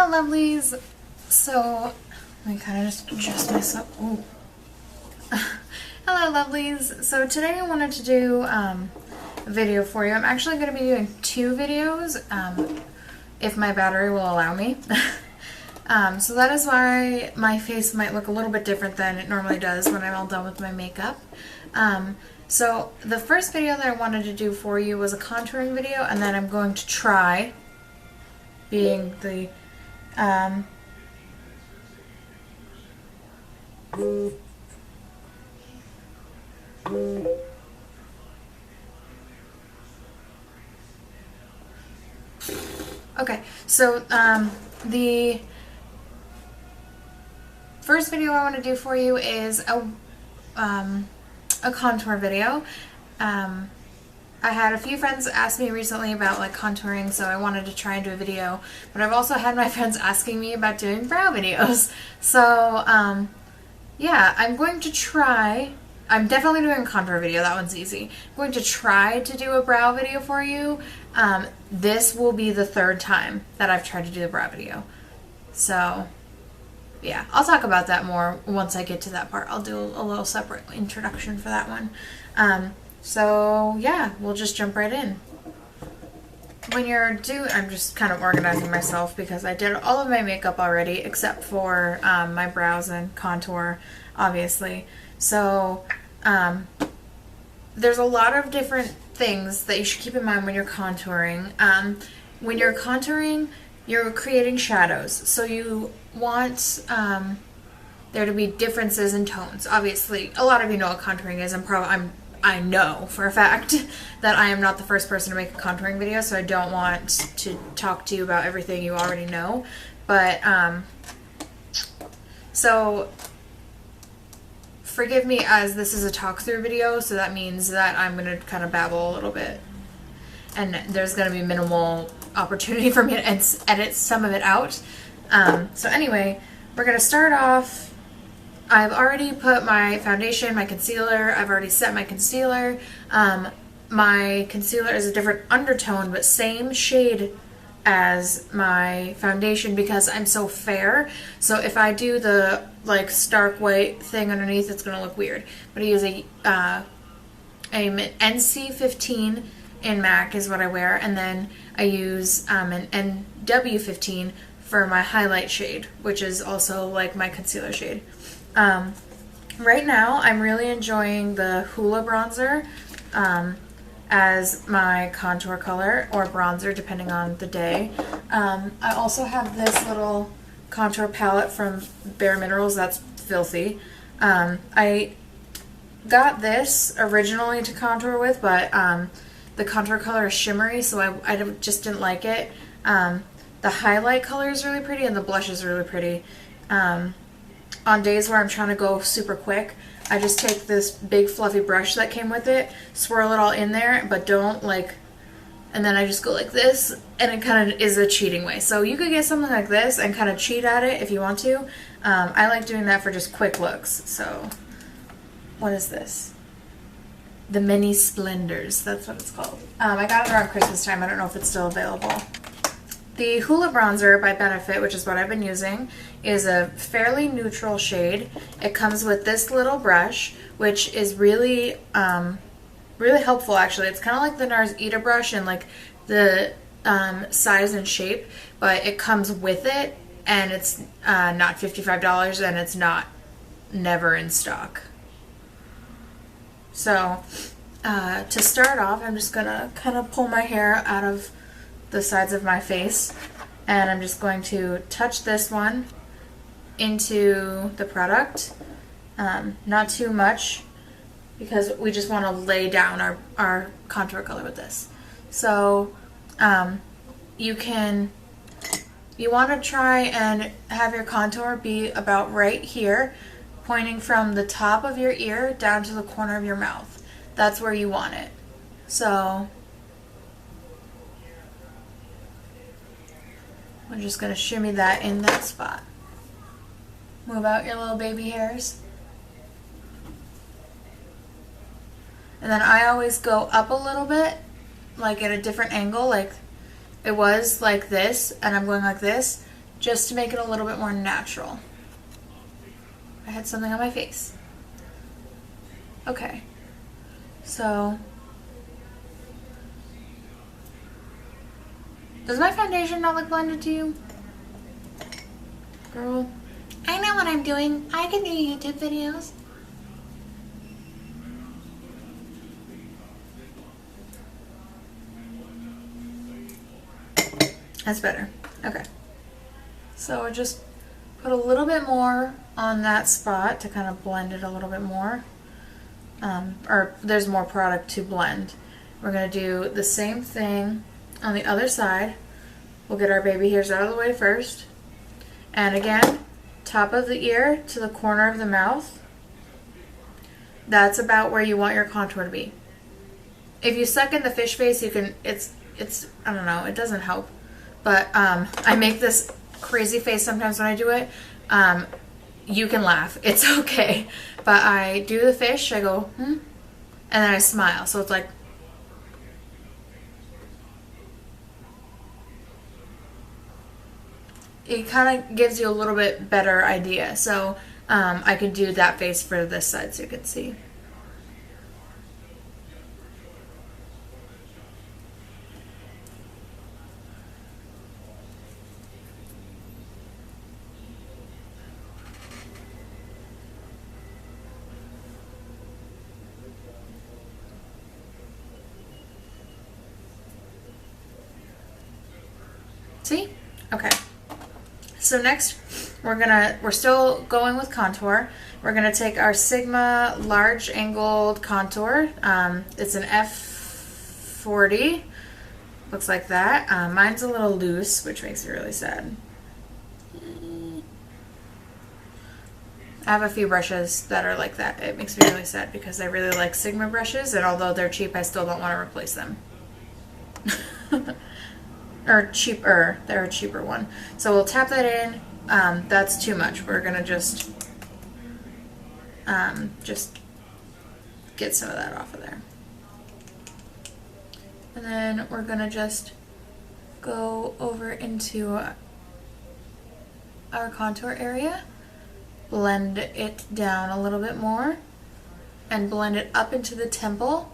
Hello lovelies! So, let me kind of just adjust myself. Ooh. Hello lovelies! So today I wanted to do a video for you. I'm actually going to be doing two videos if my battery will allow me. So that is why my face might look a little bit different than it normally does when I'm all done with my makeup. So the first video that I wanted to do for you was a contouring video, and then I'm going to try being the okay, so the first video I want to do for you is a contour video. I had a few friends ask me recently about like contouring, so I wanted to try and do a video, but I've also had my friends asking me about doing brow videos. So yeah, I'm going to try. I'm definitely doing a contour video, that one's easy. I'm going to try to do a brow video for you. This will be the third time that I've tried to do the brow video. So yeah, I'll talk about that more once I get to that part. I'll do a little separate introduction for that one. So yeah, we'll just jump right in. When you're I'm just kind of organizing myself because I did all of my makeup already except for my brows and contour, obviously. So there's a lot of different things that you should keep in mind when you're contouring. When you're contouring, you're creating shadows, so you want there to be differences in tones. Obviously, a lot of you know what contouring is, I know for a fact that I am not the first person to make a contouring video, so I don't want to talk to you about everything you already know. But, so, forgive me as this is a talk-through video, so that means that I'm going to kind of babble a little bit. And there's going to be minimal opportunity for me to edit some of it out. So anyway, we're going to start off. I've already put my foundation, my concealer. I've already set my concealer. My concealer is a different undertone, but same shade as my foundation because I'm so fair. So if I do the like stark white thing underneath, it's going to look weird. But I use a NC15 in MAC is what I wear, and then I use an NW15 for my highlight shade, which is also like my concealer shade. Right now, I'm really enjoying the Hoola bronzer as my contour color, or bronzer, depending on the day. I also have this little contour palette from Bare Minerals that's filthy. I got this originally to contour with, but the contour color is shimmery, so I just didn't like it. The highlight color is really pretty, and the blush is really pretty. On days where I'm trying to go super quick, I just take this big fluffy brush that came with it, swirl it all in there, but don't like, and then I just go like this, and it kind of is a cheating way. So you could get something like this and kind of cheat at it if you want to. I like doing that for just quick looks. So what is this? The Mini Splendors, that's what it's called. I got it around Christmas time. I don't know if it's still available. The Hoola bronzer by Benefit, which is what I've been using, is a fairly neutral shade. It comes with this little brush, which is really, really helpful actually. It's kind of like the NARS Ita brush and like the size and shape, but it comes with it, and it's not $55, and it's never in stock. So to start off, I'm just gonna kind of pull my hair out of the sides of my face, and I'm just going to touch this one into the product, not too much because we just want to lay down our contour color with this. So you want to try and have your contour be about right here, pointing from the top of your ear down to the corner of your mouth. That's where you want it. So I'm just going to shimmy that in that spot. Move out your little baby hairs. And then I always go up a little bit, like at a different angle, like it was like this, and I'm going like this, just to make it a little bit more natural. I had something on my face. Okay, so does my foundation not look blended to you? Girl, I know what I'm doing. I can do YouTube videos. That's better. Okay. So we'll just put a little bit more on that spot to kind of blend it a little bit more. Or there's more product to blend. We're going to do the same thing on the other side. We'll get our baby hairs out of the way first. And again, top of the ear to the corner of the mouth. That's about where you want your contour to be. If you suck in the fish face, you can, it's I don't know, it doesn't help. But I make this crazy face sometimes when I do it. You can laugh. It's okay. But I do the fish, I go, and then I smile. So it's like, it kind of gives you a little bit better idea. So I could do that face for this side so you can see. See? Okay. So next, we're still going with contour. We're gonna take our Sigma large angled contour. It's an F40. Looks like that. Mine's a little loose, which makes me really sad. I have a few brushes that are like that. It makes me really sad because I really like Sigma brushes, and although they're cheap, I still don't want to replace them. Or cheaper, they're a cheaper one. So we'll tap that in. That's too much. We're gonna just get some of that off of there. And then we're gonna just go over into our contour area, blend it down a little bit more, and blend it up into the temple.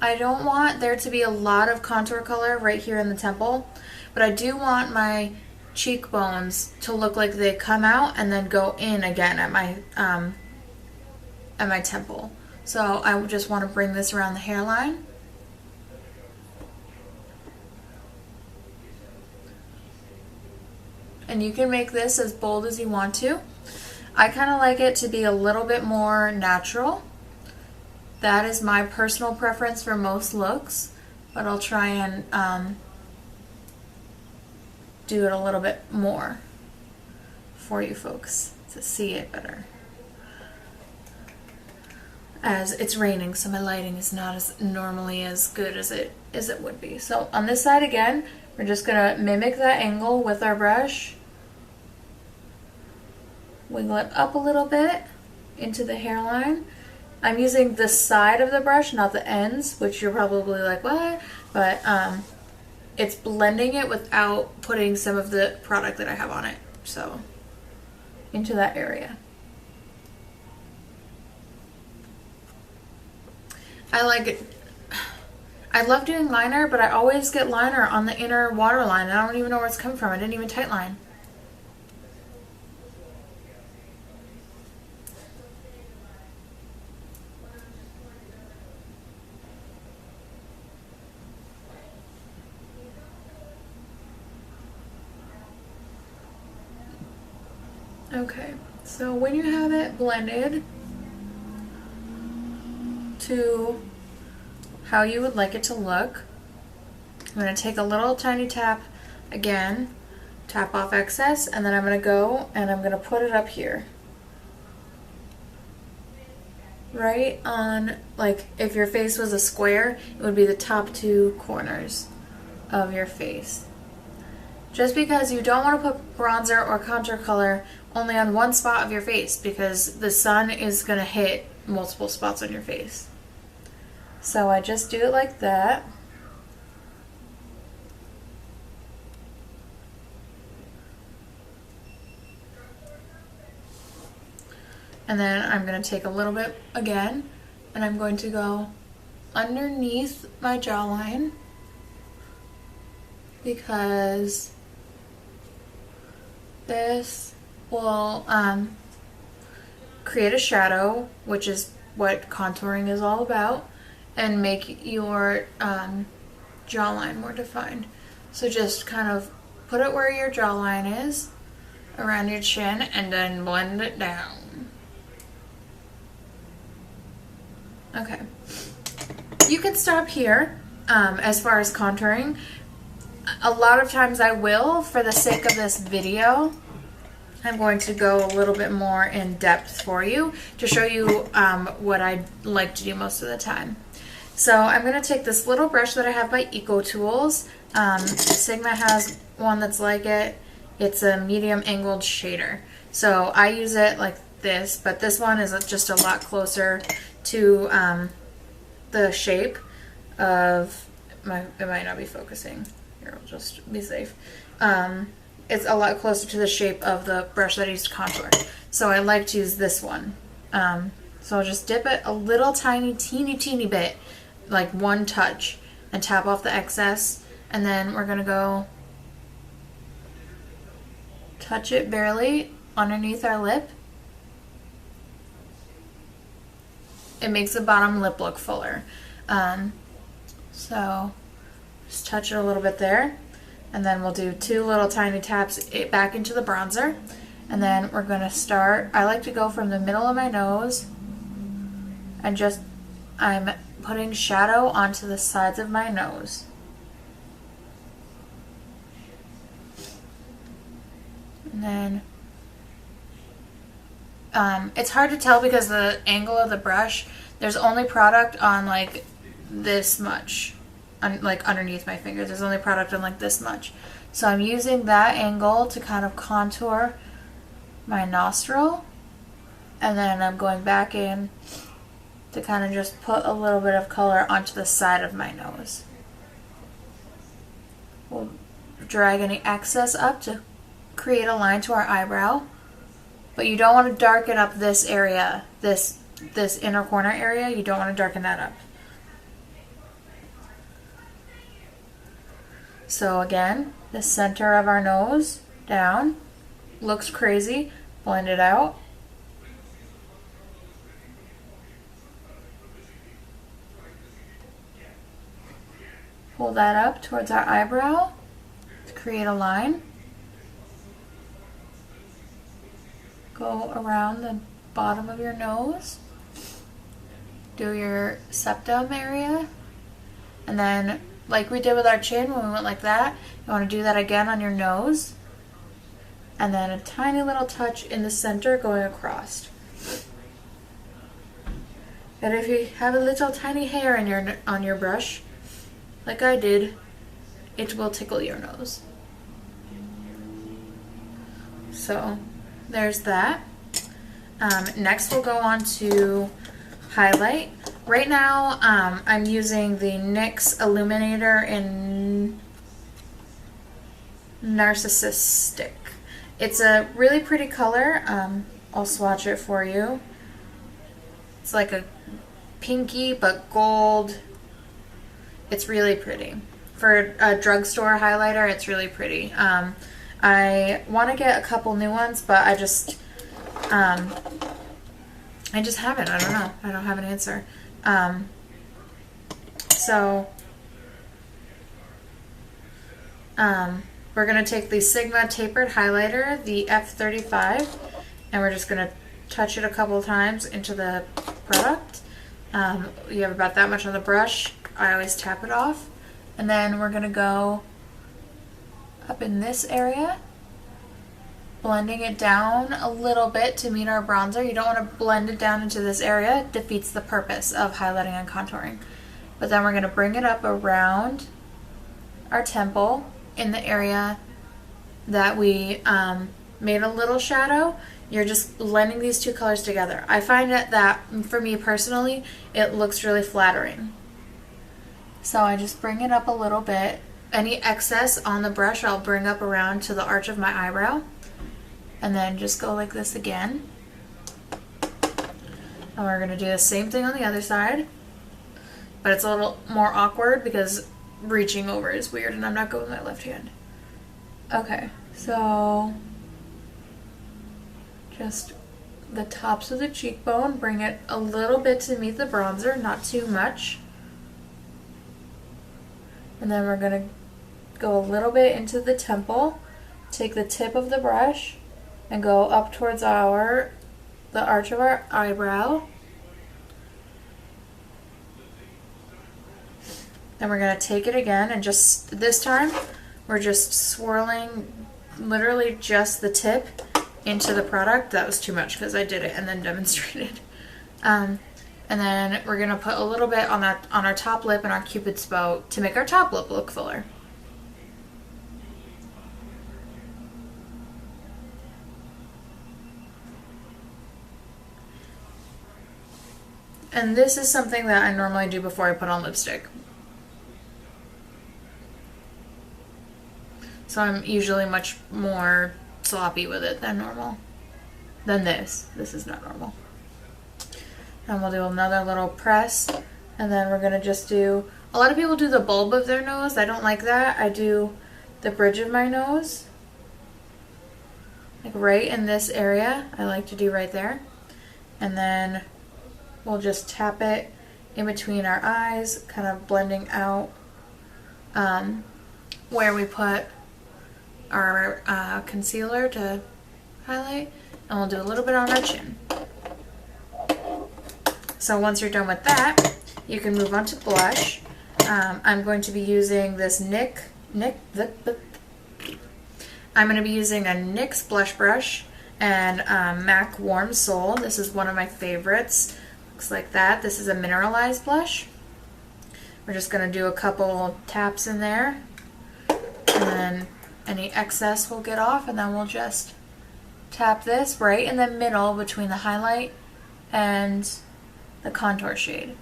I don't want there to be a lot of contour color right here in the temple, but I do want my cheekbones to look like they come out and then go in again at my temple. So I just want to bring this around the hairline. And you can make this as bold as you want to. I kind of like it to be a little bit more natural. That is my personal preference for most looks, but I'll try and do it a little bit more for you folks to see it better. As it's raining, so my lighting is not as normally as good as it would be. So on this side again, we're just gonna mimic that angle with our brush. Wiggle it up a little bit into the hairline. I'm using the side of the brush, not the ends, which you're probably like, what? But it's blending it without putting some of the product that I have on it. So, into that area. I like it. I love doing liner, but I always get liner on the inner waterline. I don't even know where it's come from. I didn't even tightline. Okay, so when you have it blended to how you would like it to look, I'm going to take a little tiny tap again, tap off excess, and then I'm going to go and I'm going to put it up here. Right on, like if your face was a square, it would be the top two corners of your face. Just because you don't want to put bronzer or contour color only on one spot of your face, because the sun is going to hit multiple spots on your face. So I just do it like that. And then I'm going to take a little bit again, and I'm going to go underneath my jawline, because this will create a shadow, which is what contouring is all about, and make your jawline more defined. So just kind of put it where your jawline is, around your chin, and then blend it down. Okay. You can stop here as far as contouring. A lot of times I will, for the sake of this video. I'm going to go a little bit more in depth for you to show you what I like to do most of the time. So I'm going to take this little brush that I have by Eco Tools. Sigma has one that's like it. It's a medium angled shader. So I use it like this, but this one is just a lot closer to the shape of it might not be focusing. Here, I'll just be safe. It's a lot closer to the shape of the brush that I used to contour. So I like to use this one. So I'll just dip it a little teeny bit, like one touch, and tap off the excess. And then we're gonna go touch it barely underneath our lip. It makes the bottom lip look fuller. So just touch it a little bit there. And then we'll do 2 little tiny taps back into the bronzer. And then we're going to start, I like to go from the middle of my nose and I'm putting shadow onto the sides of my nose. And then it's hard to tell because the angle of the brush, there's only product on like this much. Like underneath my fingers, there's only product on like this much. So I'm using that angle to kind of contour my nostril, and then I'm going back in to kind of just put a little bit of color onto the side of my nose. We'll drag any excess up to create a line to our eyebrow, but you don't want to darken up this area, this inner corner area. You don't want to darken that up. So again, the center of our nose down, looks crazy, blend it out. Pull that up towards our eyebrow to create a line. Go around the bottom of your nose. Do your septum area, and then like we did with our chin when we went like that, you want to do that again on your nose. And then a tiny little touch in the center going across. And if you have a little tiny hair on your brush, like I did, it will tickle your nose. So there's that. Next we'll go on to highlight. Right now, I'm using the NYX Illuminator in Narcissistic. It's a really pretty color. I'll swatch it for you. It's like a pinky but gold. It's really pretty. For a drugstore highlighter, it's really pretty. I want to get a couple new ones, but I just haven't. I don't know. I don't have an answer. We're going to take the Sigma Tapered Highlighter, the F35, and we're just going to touch it a couple of times into the product. You have about that much on the brush. I always tap it off. And then we're going to go up in this area, blending it down a little bit to meet our bronzer. You don't want to blend it down into this area. It defeats the purpose of highlighting and contouring. But then we're going to bring it up around our temple in the area that we made a little shadow. You're just blending these two colors together. I find that for me personally, it looks really flattering. So I just bring it up a little bit. Any excess on the brush I'll bring up around to the arch of my eyebrow. And then just go like this again. And we're going to do the same thing on the other side. But it's a little more awkward because reaching over is weird and I'm not good with my left hand. Okay, so just the tops of the cheekbone, bring it a little bit to meet the bronzer, not too much. And then we're going to go a little bit into the temple, take the tip of the brush and go up towards the arch of our eyebrow. Then we're going to take it again and just, this time, we're just swirling literally just the tip into the product. That was too much because I did it and then demonstrated. And then we're going to put a little bit on our top lip and our Cupid's bow to make our top lip look fuller. And this is something that I normally do before I put on lipstick. So I'm usually much more sloppy with it than normal. Than this. This is not normal. And we'll do another little press. And then we're going to just do... A lot of people do the bulb of their nose. I don't like that. I do the bridge of my nose. Like right in this area. I like to do right there. And then we'll just tap it in between our eyes. Kind of blending out where we put our concealer to highlight, and we'll do a little bit on our chin. So once you're done with that, you can move on to blush. I'm going to be using this I'm going to be using a NYX blush brush and MAC Warm Soul. This is one of my favorites. Looks like that. This is a mineralized blush. We're just going to do a couple taps in there, and then any excess will get off, and then we'll just tap this right in the middle between the highlight and the contour shade.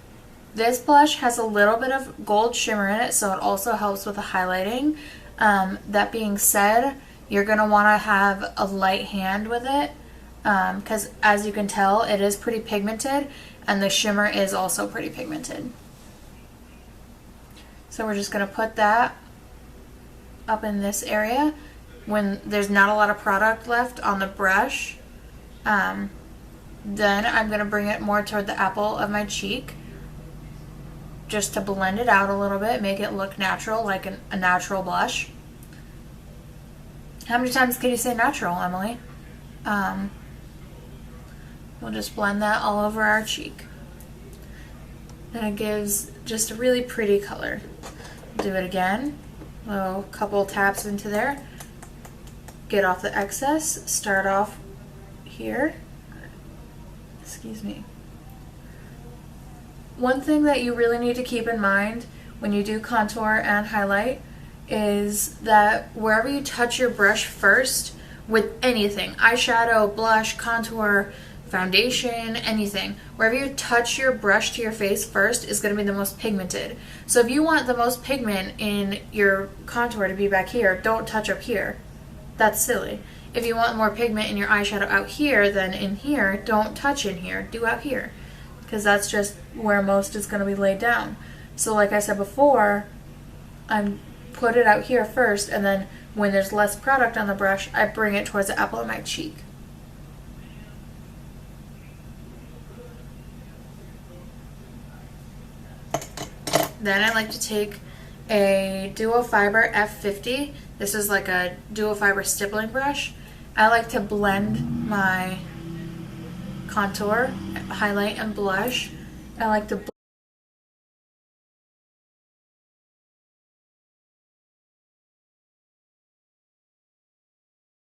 This blush has a little bit of gold shimmer in it, so it also helps with the highlighting. That being said, you're going to want to have a light hand with it because as you can tell, it is pretty pigmented, and the shimmer is also pretty pigmented. So we're just going to put that up in this area when there's not a lot of product left on the brush. Then I'm going to bring it more toward the apple of my cheek just to blend it out a little bit, make it look natural, like a natural blush. How many times can you say natural, Emily? We'll just blend that all over our cheek. And it gives just a really pretty color. Do it again. A couple taps into there. Get off the excess. Start off here. Excuse me. One thing that you really need to keep in mind when you do contour and highlight is that wherever you touch your brush first with anything, eyeshadow, blush, contour, foundation, anything, wherever you touch your brush to your face first is going to be the most pigmented. So if you want the most pigment in your contour to be back here, don't touch up here. That's silly. If you want more pigment in your eyeshadow out here than in here, don't touch in here, do out here, because that's just where most is going to be laid down. So like I said before, I put it out here first, and then when there's less product on the brush, I bring it towards the apple of my cheek. Then I like to take a Duo Fiber F50. This is like a Duo Fiber stippling brush. I like to blend my contour, highlight, and blush. I like to